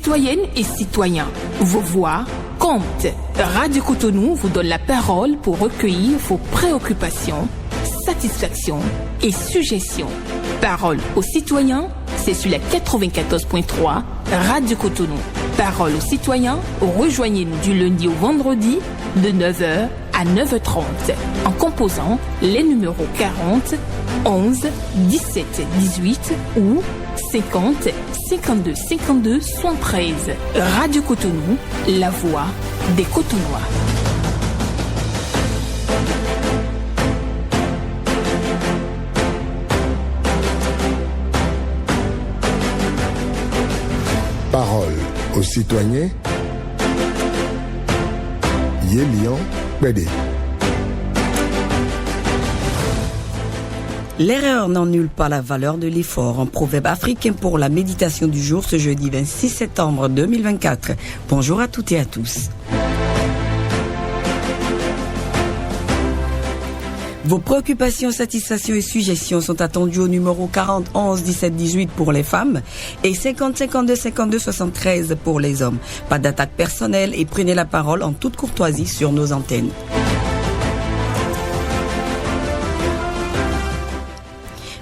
Citoyennes et citoyens, vos voix comptent. Radio Cotonou vous donne la parole pour recueillir vos préoccupations, satisfactions et suggestions. Parole aux citoyens, c'est sur la 94.3 Radio Cotonou. Parole aux citoyens, rejoignez-nous du lundi au vendredi de 9h à 9h30 en composant les numéros 40 11 17 18 ou 50 52 52 73. Radio Cotonou, la voix des Cotonois. Parole aux citoyens. Yélian Pédé. L'erreur n'annule pas la valeur de l'effort. Un proverbe africain pour la méditation du jour ce jeudi 26 septembre 2024. Bonjour à toutes et à tous. Vos préoccupations, satisfactions et suggestions sont attendues au numéro 40 11 17 18 pour les femmes et 50 52 52 73 pour les hommes. Pas d'attaque personnelle et prenez la parole en toute courtoisie sur nos antennes.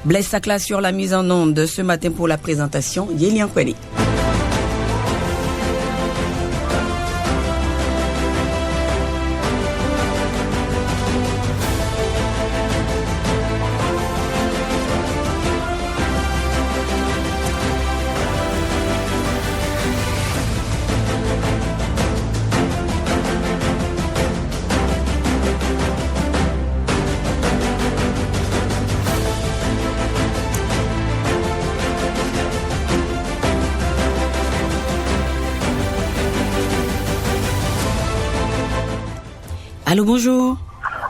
Blaise Sacla sur la mise en onde de ce matin pour la présentation, Yélian Kweli. Allô, bonjour.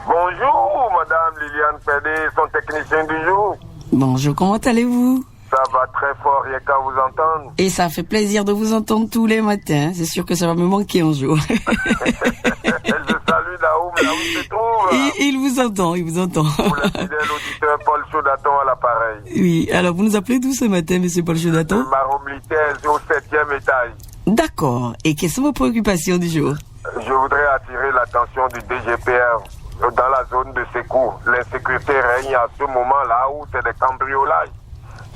Bonjour, Madame Liliane Pédé, son technicien du jour. Bonjour, comment allez-vous? Ça va très fort, rien qu'à vous entendre. Et ça fait plaisir de vous entendre tous les matins. C'est sûr que ça va me manquer un jour. Je salue là où se trouve. Il vous entend. Pour le fidèle auditeur Paul Chaudaton à l'appareil. Oui, alors vous nous appelez d'où ce matin, monsieur Paul Chaudaton? Maromlitaise au 7e étage. D'accord. Et quelles sont vos préoccupations du jour? Je voudrais attirer l'attention du DGPR dans la zone de secours. L'insécurité règne à ce moment-là où c'est des cambriolages.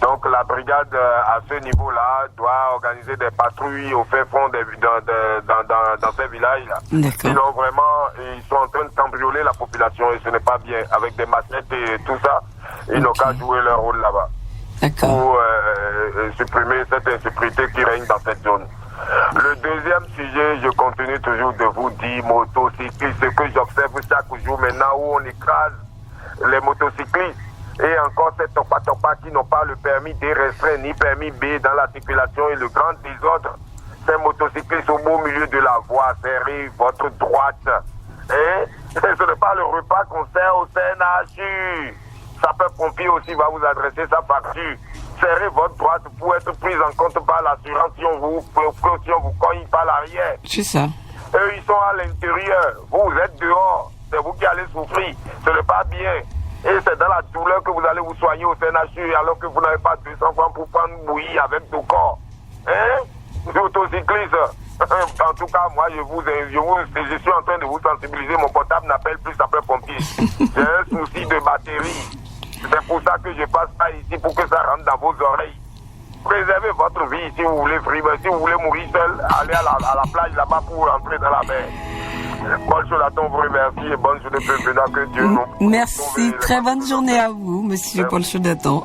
Donc la brigade à ce niveau-là doit organiser des patrouilles au fait fond dans ces villages-là. Sinon vraiment, ils sont en train de cambrioler la population et ce n'est pas bien. Avec des machettes et tout ça, ils n'ont qu'à jouer leur rôle là-bas. Pour supprimer cette insécurité qui règne dans cette zone. Le deuxième sujet, je continue toujours de vous dire motocyclistes, ce que j'observe chaque jour maintenant où on écrase les motocyclistes et encore ces topa qui n'ont pas le permis D restreint ni permis B dans la circulation et le grand désordre. Ces motocyclistes au beau milieu de la voie, serrez votre droite. Et ce n'est pas le repas qu'on sert au CNHU. Sapeur-pompier aussi va vous adresser sa facture. Serrez votre droite pour être prise en compte par l'assurance si on vous cogne par l'arrière. C'est ça. Eux, ils sont à l'intérieur. Vous êtes dehors. C'est vous qui allez souffrir. Ce n'est pas bien. Et c'est dans la douleur que vous allez vous soigner au CNHU alors que vous n'avez pas 200 francs pour prendre bouillie avec deux corps. Hein? Les autocyclistes. En tout cas, moi, je suis en train de vous sensibiliser. Mon portable n'appelle plus sapeur-pompier. J'ai un souci de batterie. C'est pour ça que je passe pas ici pour que ça rentre dans vos oreilles. Préservez votre vie si vous voulez vivre. Si vous voulez mourir seul, allez à la plage là-bas pour rentrer dans la mer. Paul Chaudaton vous remercie et bonne journée que Dieu nous. Merci, très bonne journée à vous, monsieur Paul Chaudaton.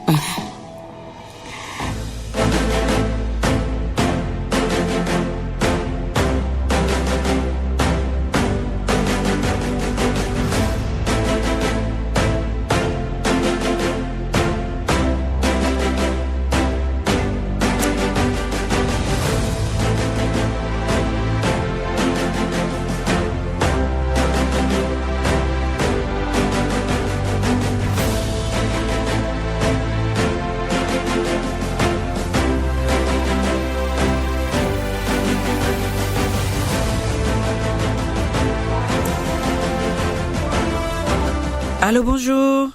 Allô, bonjour.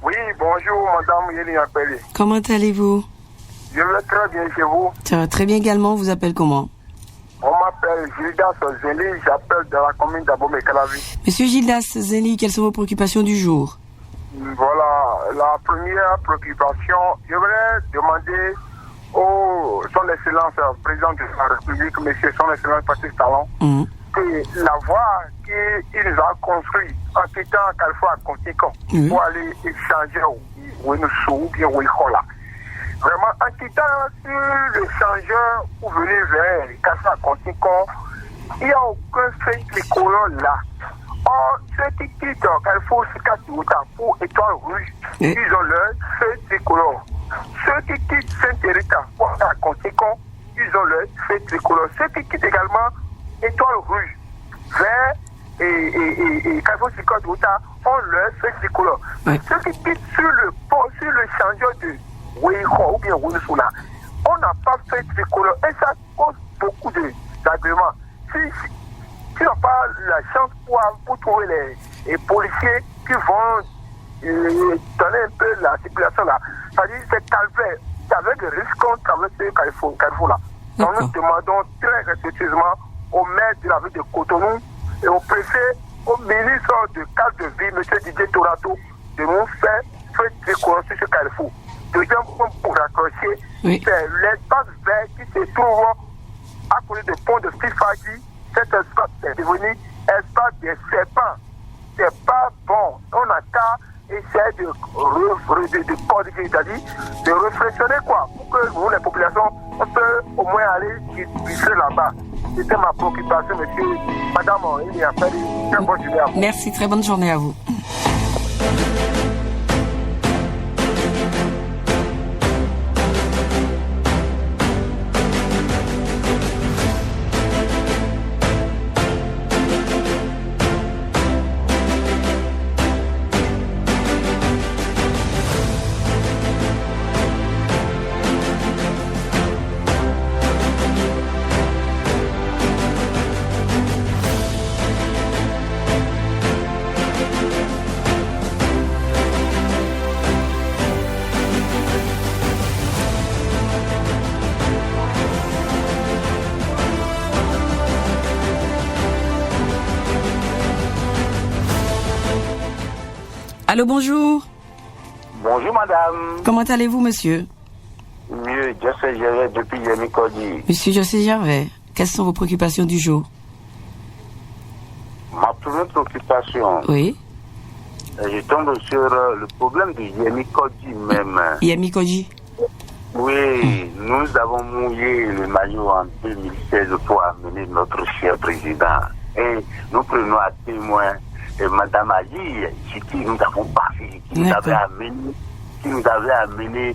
Oui, bonjour, madame Yélian Pédé. Comment allez-vous? Je vais très bien chez vous. Ça va très bien également. On vous appelle comment? On m'appelle Gildas Zéli, j'appelle de la commune d'Abomey-Calavi. Monsieur Gildas Zéli, quelles sont vos préoccupations du jour? Voilà, la première préoccupation, je voudrais demander au son excellence président de la République, monsieur son excellence Patrice Talon, que la voie qu'il nous a construite en quittant Carrefour à Conticon pour aller échanger où nous sommes ou bien où il là. Vraiment, en quittant sur l'échangeur pour venir vers Carrefour à Conticon, il n'y a aucun fait tricolore là. Or, ceux qui quittent Carrefour pour Étoile Rouge, ils ont leur fait tricolore. Ceux qui quittent Saint-Hérita pour à Conticon, ils ont leur fait tricolore. Ceux qui quittent également Étoile Rouge vers et Carrefour ont leur fait tricolore. Ceux qui quittent sur le pont, sur le changeur de Ouého ou bien Ouénoussoula, on n'a pas fait tricolore et ça cause beaucoup d'agréments. Si on n'a pas la chance pour trouver les policiers qui vont donner un peu la circulation là, c'est-à-dire c'est calvaire, c'est avec le risque qu'on traverse ce Carrefour là. Donc nous demandons très respectueusement au maire de la ville de Cotonou et au préfet, au ministre de cadre de vie, M. Didier Torato, de nous faire tricolore sur ce Carrefour. Deuxième point pour raccrocher, c'est l'espace vert qui se trouve à côté du pont de Fifagi. Cet espace est devenu espace des serpents. C'est pas bon. On a qu'à essayer de réflexionner quoi, pour que nous, les populations, on peut au moins aller visiter là-bas. C'était ma préoccupation, monsieur. Madame, il y a fait une très bonne journée à vous. Merci, très bonne journée à vous. Allô, bonjour. Bonjour madame. Comment allez-vous, monsieur? Mieux, José Gervais depuis Yémi-Kodi. Monsieur José Gervais, quelles sont vos préoccupations du jour? Ma première préoccupation, Oui. Je tombe sur le problème de Yémi-Kodi même. Yémi-Kodi. Oui, nous avons mouillé le maillot en 2016 pour amener notre cher président. Et nous prenons à témoin Madame Ali, qui nous avons pas fait, qui nous avait amené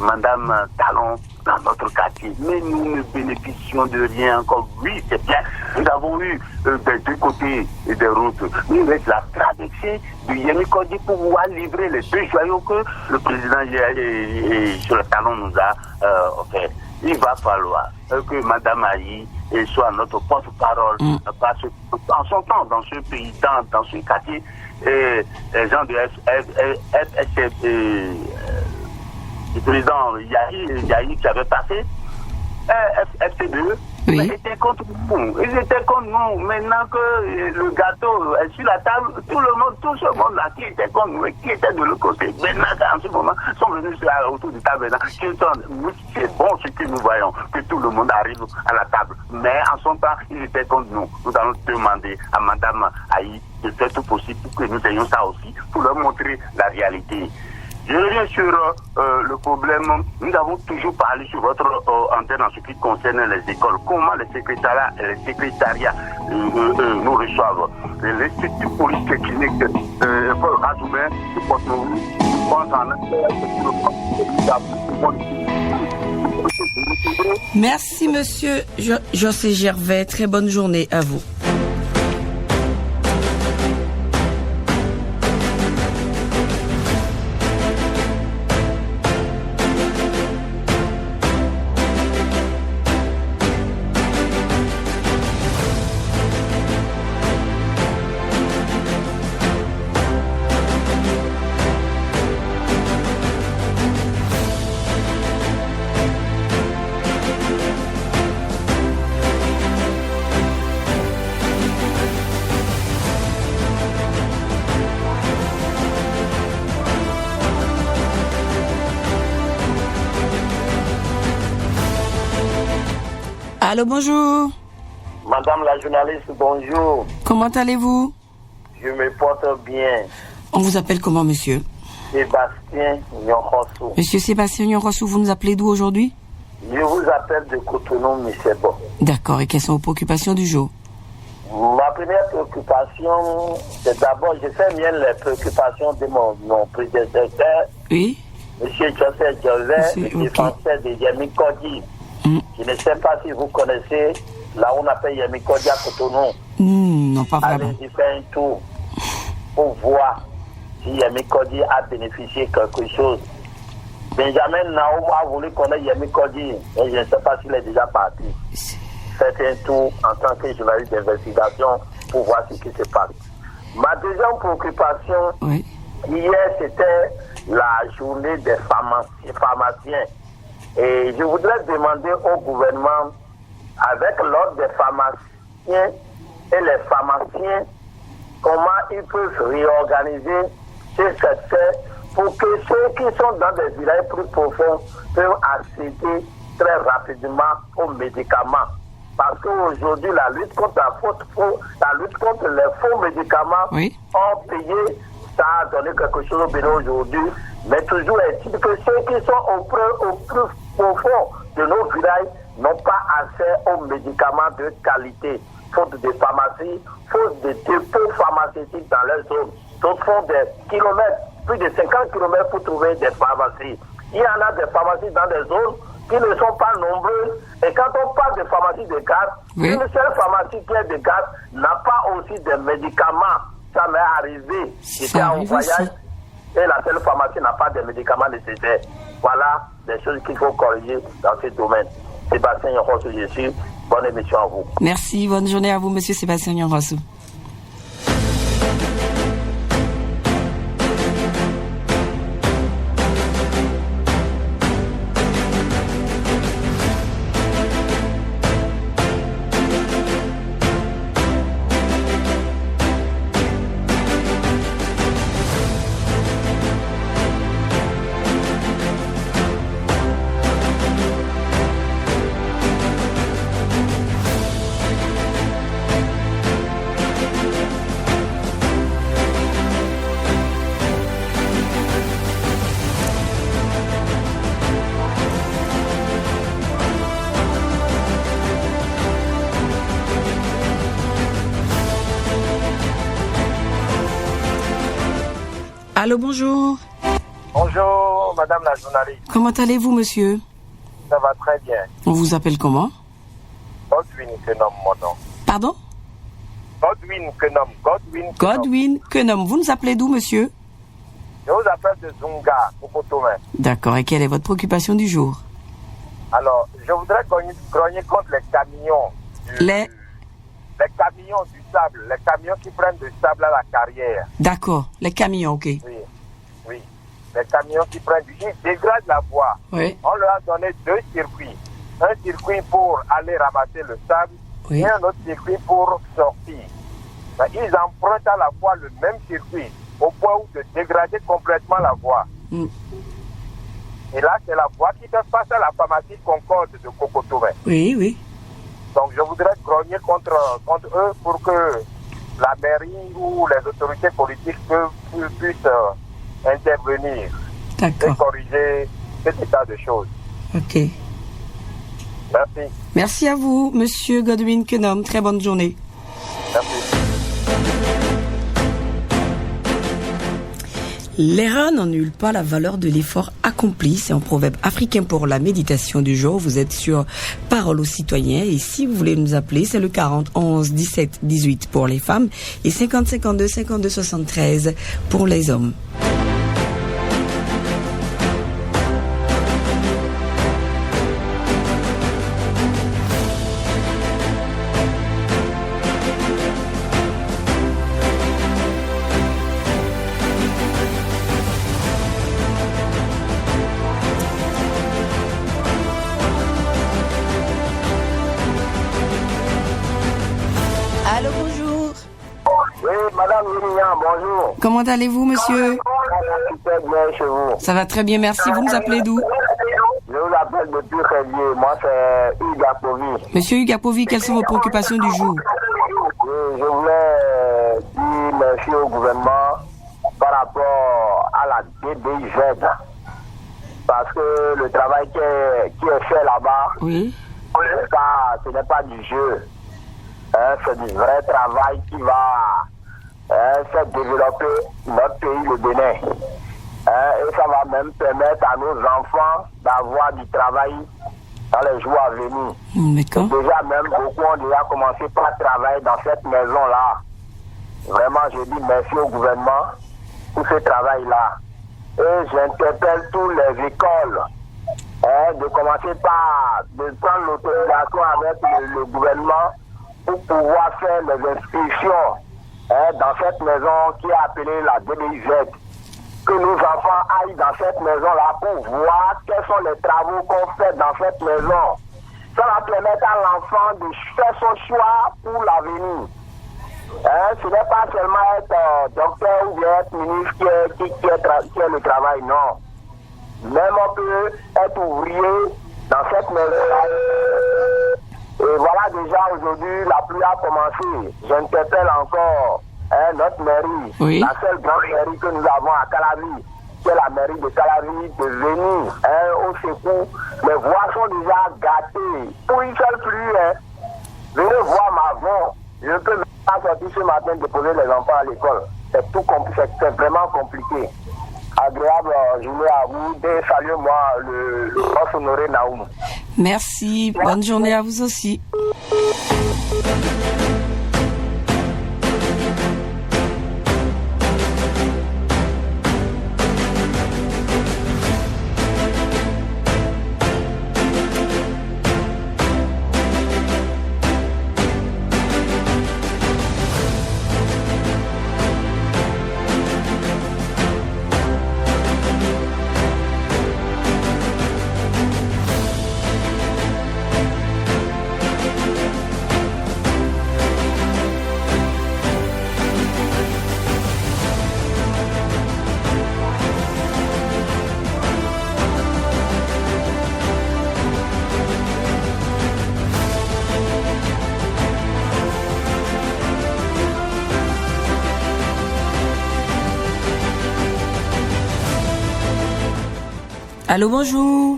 Madame Talon dans notre quartier. Mais nous ne bénéficions de rien encore. Oui, c'est bien. Nous avons eu des deux côtés des routes. Mais avec la traversée du Yémi-Kodi pour pouvoir livrer les deux joyaux que le président sur le Talon nous a offert. Il va falloir que Madame Aïe soit notre porte-parole, parce qu'en son temps, dans ce pays, dans ce quartier, les gens de du président Yahi qui avait passé, FC2, ils étaient contre nous. Ils étaient contre nous. Maintenant que le gâteau est sur la table, tout ce monde là qui était contre nous et qui était de l'autre côté, maintenant en ce moment, sont venus autour du table maintenant. C'est bon ce que nous voyons, que tout le monde arrive à la table. Mais en son temps, ils étaient contre nous. Nous allons demander à Madame Aïe de faire tout possible pour que nous ayons ça aussi, pour leur montrer la réalité. Je reviens sur le problème. Nous avons toujours parlé sur votre antenne en ce qui concerne les écoles. Comment les secrétariats nous reçoivent. L'Institut police clinique Paul Razoumen de Porte-Novo pense en Merci, monsieur José Gervais. Très bonne journée à vous. Allô, bonjour. Madame la journaliste, bonjour. Comment allez-vous? Je me porte bien. On vous appelle comment, monsieur? Sébastien Nyonrossou. Monsieur Sébastien Nyonrossou, vous nous appelez d'où aujourd'hui? Je vous appelle de Cotonou, M. Bon. D'accord, et quelles sont vos préoccupations du jour? Ma première préoccupation, c'est d'abord, je sais bien les préoccupations de mon prédécesseur, Oui. M. Joseph Joseph, le français de Yemi Kodi. Je ne sais pas si vous connaissez, là où on appelle Yemi Kodi à Cotonou. Non, pas vraiment. Allez-y faire un tour pour voir si Yemi Kodi a bénéficié quelque chose. Benjamin Naoum a voulu connaître Yemi Kodi, mais je ne sais pas s'il est déjà parti. Faites un tour en tant que journaliste d'investigation pour voir ce qui se passe. Ma deuxième préoccupation, hier, c'était la journée des pharmaciens. Et je voudrais demander au gouvernement, avec l'ordre des pharmaciens et les pharmaciens, comment ils peuvent réorganiser ce secteur pour que ceux qui sont dans des villages plus profonds peuvent accéder très rapidement aux médicaments. Parce qu'aujourd'hui, la lutte contre les faux médicaments ont payé, ça a donné quelque chose au Bénin aujourd'hui. Mais toujours est-il que ceux qui sont au plus profond de nos villages n'ont pas accès aux médicaments de qualité. Faute de pharmacie, faute de dépôts pharmaceutiques dans leur zone. D'autres font des kilomètres, plus de 50 kilomètres pour trouver des pharmacies. Il y en a des pharmacies dans des zones qui ne sont pas nombreuses. Et quand on parle de pharmacie de gaz, une seule pharmacie qui est de gaz n'a pas aussi de médicaments. Ça m'est arrivé. J'étais en voyage et la seule pharmacie n'a pas de médicaments nécessaires. Voilà des choses qu'il faut corriger dans ce domaine. Sébastien Nyonrossou, je suis. Bonne émission à vous. Merci, bonne journée à vous, monsieur Sébastien Nyonrossou. Allô, bonjour. Bonjour, madame la journaliste. Comment allez-vous, monsieur? Ça va très bien. On vous appelle comment? Godwin Kenom, mon nom. Pardon? Godwin Kenom. Godwin Kenom. Vous nous appelez d'où, monsieur? Je vous appelle de Zunga, au Cotonou. D'accord. Et quelle est votre préoccupation du jour? Alors, je voudrais grogner contre les camions. Les camions du sable, les camions qui prennent du sable à la carrière. D'accord, les camions, ok. Oui. Les camions qui prennent ils dégradent la voie. Oui. On leur a donné 2 circuits. Un circuit pour aller ramasser le sable et un autre circuit pour sortir. Mais ils empruntent à la fois le même circuit au point de dégrader complètement la voie. Et là, c'est la voie qui fait face à la pharmacie Concorde de Cocotoumé. Oui. Donc, je voudrais grogner contre eux pour que la mairie ou les autorités politiques puissent intervenir et corriger cet état de choses. Ok. Merci. Merci à vous, monsieur Godwin Kenom. Très bonne journée. Merci. L'erreur n'annule pas la valeur de l'effort accompli. C'est un proverbe africain pour la méditation du jour. Vous êtes sur Parole aux citoyens. Et si vous voulez nous appeler, c'est le 40 11 17 18 pour les femmes et 50 52 52 73 pour les hommes. Allô, bonjour. Oui, madame Myriam, bonjour. Comment allez-vous, monsieur? Super bien chez vous. Ça va très bien, merci. Vous nous appelez d'où? Je vous appelle appelle depuis Rélier. Moi, c'est Hugues Apovi. Monsieur Hugues Apovi, quelles sont vos préoccupations du jour? Je voulais dire merci au gouvernement par rapport à la DDIZ. Parce que le travail qui est fait là-bas, Oui. ce n'est pas du jeu. C'est du vrai travail qui va faire développer notre pays, le Bénin. Et ça va même permettre à nos enfants d'avoir du travail dans les jours à venir. D'accord. Déjà, même beaucoup ont déjà commencé par travailler dans cette maison-là. Vraiment, je dis merci au gouvernement pour ce travail-là. Et j'interpelle tous les écoles de commencer par de prendre l'autorisation avec le gouvernement pour pouvoir faire les inscriptions dans cette maison qui est appelée la DDIZ. Que nos enfants aillent dans cette maison-là pour voir quels sont les travaux qu'on fait dans cette maison. Ça va permettre à l'enfant de faire son choix pour l'avenir. Ce n'est pas seulement être docteur ou bien être ministre qui est le travail, non. Même on peut être ouvrier dans cette maison-là. Et voilà, déjà aujourd'hui, la pluie a commencé. J'interpelle encore notre mairie, Oui. la seule grande mairie que nous avons à Calavi, qui est la mairie de Calavi, de venir au secours. Les voies sont déjà gâtées. Pour une seule pluie, venez voir ma voix. Je ne peux même pas sortir ce matin déposer les enfants à l'école. C'est vraiment compliqué. Agréable journée à vous. Saluez-moi le boss Honoré Naoum. Merci. Bonne journée à vous aussi. Allô, bonjour.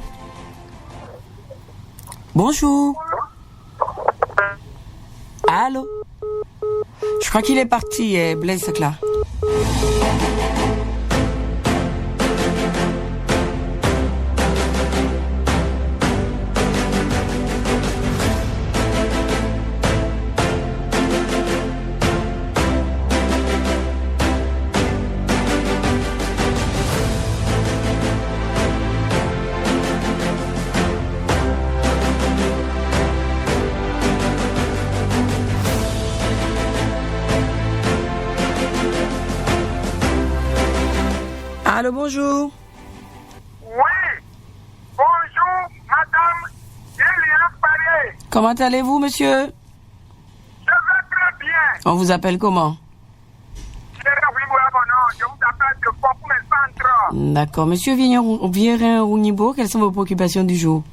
Bonjour. Allô. Je crois qu'il est parti, Blaise là. Allô, bonjour. Oui, bonjour, madame Elia Paré. Comment allez-vous, monsieur? Je vais très bien. On vous appelle comment? Je vous appelle de Fokoume Centre. D'accord. Monsieur Vierin Rounibo, quelles sont vos préoccupations du jour?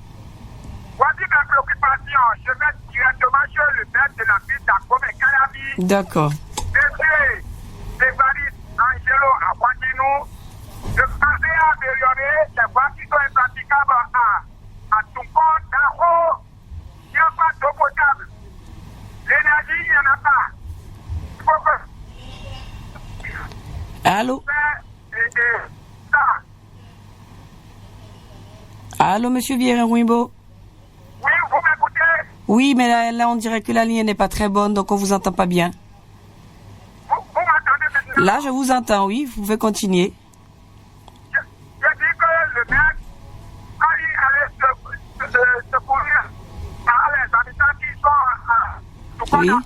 Voici mes préoccupations. Je vais directement sur le maire de la ville d'Akome Calavi. D'accord. Monsieur Évariste Angelo Aguandinou, de penser à améliorer les voies qui sont impraticables à Toukon, Daho. Il n'y a pas d'eau potable. L'énergie, il n'y en a pas. Il faut que Allô? Allô, monsieur Vierin Rounibo? Oui, vous m'écoutez? Oui, mais là, on dirait que la ligne n'est pas très bonne, donc on vous entend pas bien. Vous m'entendez maintenant? Là, je vous entends, oui, vous pouvez continuer. Je dis que le maire, quand il allait secourir les habitants qui sont à Toukon, Oui. Daho,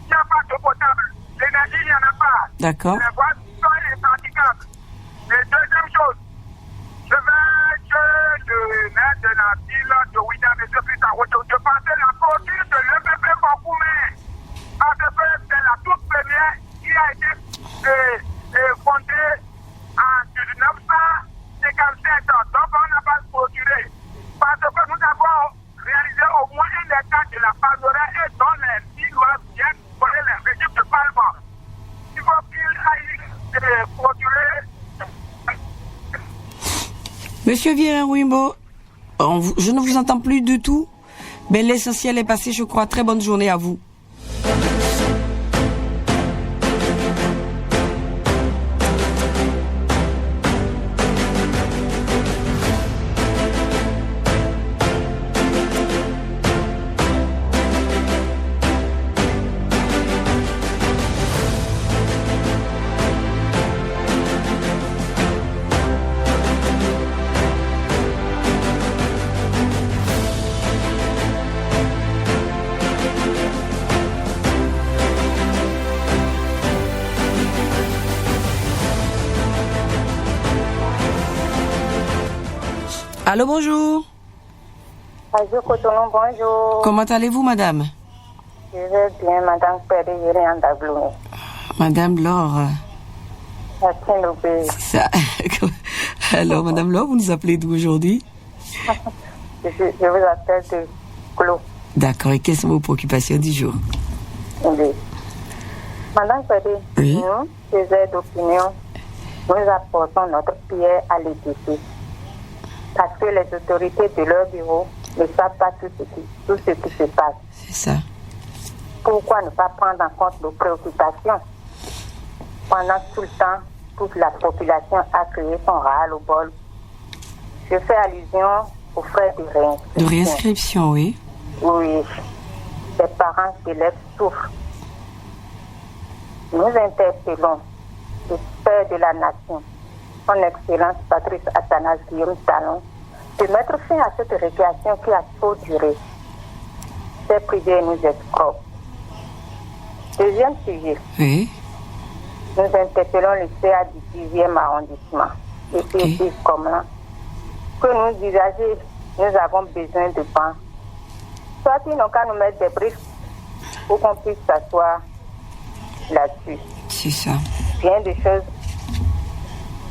il n'y a pas d'eau potable. L'énergie, il n'y en a pas. D'accord. Les voies sont impraticables. Et deuxième chose, je vais que le maire de la ville de Ouida, M. Pitaroto, de passer la clôture de l'EPP Fokoume. Parce que c'est la toute première qui a été fondée en 1957. Donc on n'a pas clôturé. de la palmeraie et dont les îles doivent bien connaître les régimes de Parlement. Il faut qu'il aille procurer. Monsieur Vieira-Wimbo, je ne vous entends plus du tout, mais l'essentiel est passé, je crois. Très bonne journée à vous. Allô, bonjour. Radio Cotonou, bonjour. Comment allez-vous, madame? Je vais bien, madame Péry, je viens d'Agloué. Madame Laure. C'est ça. Alors, madame Laure, vous nous appelez d'où aujourd'hui? Je vous appelle de Clos. D'accord, et quelles sont vos préoccupations du jour? Oui. Madame Péry, oui. Nous, les aides d'opinion, nous apportons notre pierre à l'édifice. Parce que les autorités de leur bureau ne savent pas tout ce qui se passe. C'est ça. Pourquoi ne pas prendre en compte nos préoccupations? Pendant tout le temps, toute la population a crié son ras-le-bol. Je fais allusion aux frais de réinscription. De réinscription, oui. Oui. Les parents d'élèves souffrent. Nous interpellons le père de la nation, son Excellence Patrice Athanase Guillaume Talon, de mettre fin à cette récréation qui a trop duré. Ces privés nous escroquent. Deuxième sujet. Oui. Nous interpellons le CA du 10e arrondissement, et puis comme là, que nous usagers, nous avons besoin de bancs. Soit ils n'ont qu'à nous mettre des briques pour qu'on puisse s'asseoir là-dessus. C'est ça. Bien des choses.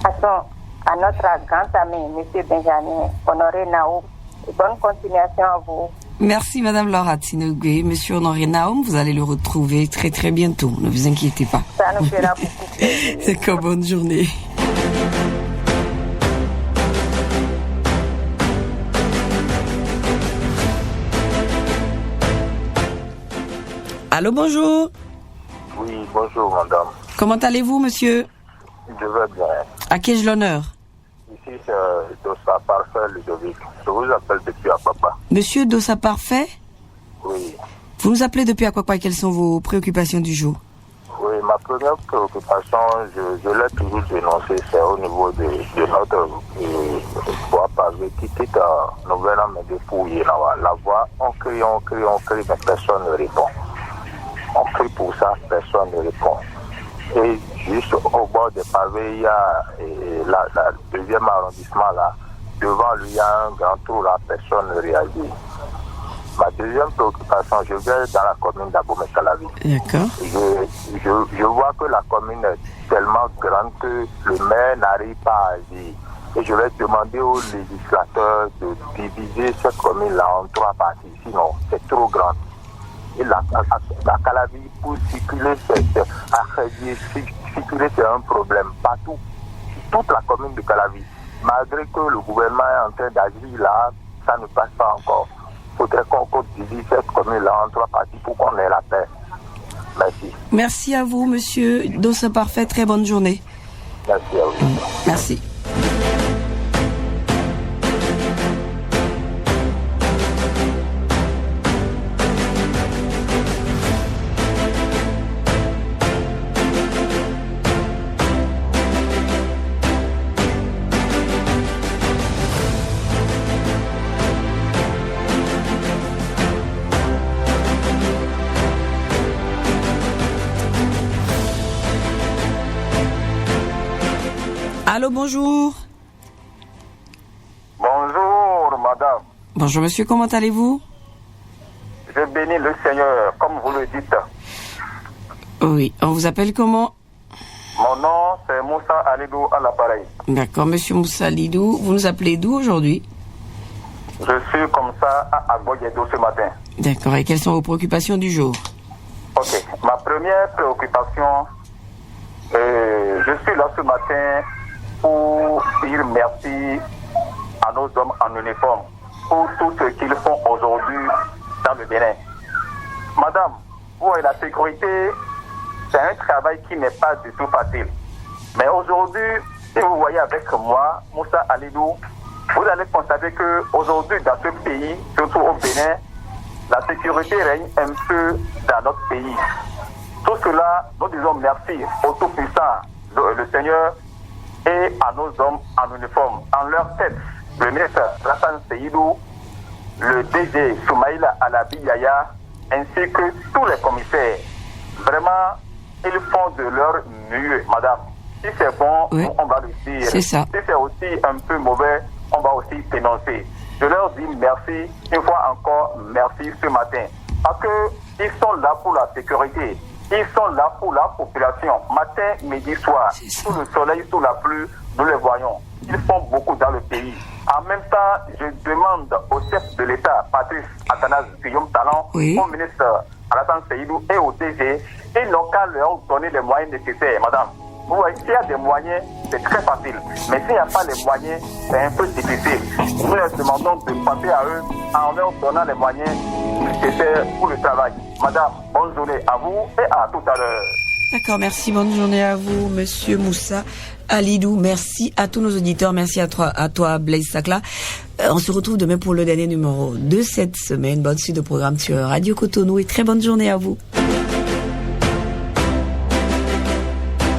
Passons à notre grand ami, M. Benjamin Honoré Naoum. Et bonne continuation à vous. Merci, Madame Laura Tinogwe. Monsieur Honoré Naoum, vous allez le retrouver très très bientôt. Ne vous inquiétez pas. Ça nous fera beaucoup plaisir. C'est comme bonne journée. Allô, bonjour. Oui, bonjour, madame. Comment allez-vous, monsieur? Je vais bien. À qui ai-je l'honneur? Ici, c'est Dossa Parfait, Ludovic. Je vous appelle depuis Apapa. Monsieur Dossa Parfait? Oui. Vous nous appelez depuis Apapa. Quelles sont vos préoccupations du jour? Oui, ma première préoccupation, je l'ai toujours dénoncée, c'est au niveau de notre voie pavée qui quitte Nouvelle mais depuis la voie, on crie, mais personne ne répond. On crie pour ça, personne ne répond. Et juste au bord des pavés, il y a le 2e arrondissement là. Devant lui, il y a un grand trou là, personne ne réagit. Ma deuxième préoccupation, je vais dans la commune d'Abomey-Calavi. D'accord. Je vois que la commune est tellement grande que le maire n'arrive pas à agir. Et je vais demander aux législateurs de diviser cette commune-là en 3 parties. Sinon, c'est trop grand. Et la Calavi, pour circuler, c'est un problème partout. Toute la commune de Calavi. Malgré que le gouvernement est en train d'agir là, ça ne passe pas encore. Il faudrait qu'on divise cette commune-là en 3 parties pour qu'on ait la paix. Merci. Merci à vous, monsieur Dossa Parfait. Très bonne journée. Merci à vous. Merci. Allô, bonjour. Bonjour, madame. Bonjour, monsieur, comment allez-vous? Je bénis le Seigneur, comme vous le dites. Oui, on vous appelle comment? Mon nom, c'est Moussa Alidou à l'appareil. D'accord, monsieur Moussa Alidou, vous nous appelez d'où aujourd'hui? Je suis comme ça à Agboyedo ce matin. D'accord. Et quelles sont vos préoccupations du jour? Ok. Ma première préoccupation, je suis là ce matin pour dire merci à nos hommes en uniforme pour tout ce qu'ils font aujourd'hui dans le Bénin. Madame, pour la sécurité, c'est un travail qui n'est pas du tout facile. Mais aujourd'hui, si vous voyez avec moi, Moussa Alidou, vous allez constater qu'aujourd'hui, dans ce pays, surtout au Bénin, la sécurité règne un peu dans notre pays. Tout cela, nous disons merci au Tout-Puissant, le Seigneur, et à nos hommes en uniforme. En leur tête, le ministre Hassan Seydou, le DG Soumaïla Alabi Yaya, ainsi que tous les commissaires. Vraiment, ils font de leur mieux, madame. Si c'est bon, oui, on va le dire. C'est ça. Si c'est aussi un peu mauvais, on va aussi dénoncer. Je leur dis merci, une fois encore, merci ce matin. Parce qu'ils sont là pour la sécurité. Ils sont là pour la population. Matin, midi, soir. Sous le soleil, sous la pluie, nous les voyons. Ils font beaucoup dans le pays. En même temps, je demande au chef de l'État, Patrice Athanase Guillaume Talon, oui, au ministre Alassane Seydou et au DG, ils n'ont qu'à leur donner les moyens nécessaires, madame. Vous voyez, s'il y a des moyens, c'est très facile. Mais s'il n'y a pas les moyens, c'est un peu difficile. Nous leur demandons de penser à eux en leur donnant les moyens nécessaires pour le travail. Madame, bonne journée à vous et à tout à l'heure. D'accord, merci. Bonne journée à vous, monsieur Moussa Alidou. Merci à tous nos auditeurs. Merci à toi Blaise Sakla. On se retrouve demain pour le dernier numéro de cette semaine. Bonne suite de programme sur Radio Cotonou et très bonne journée à vous.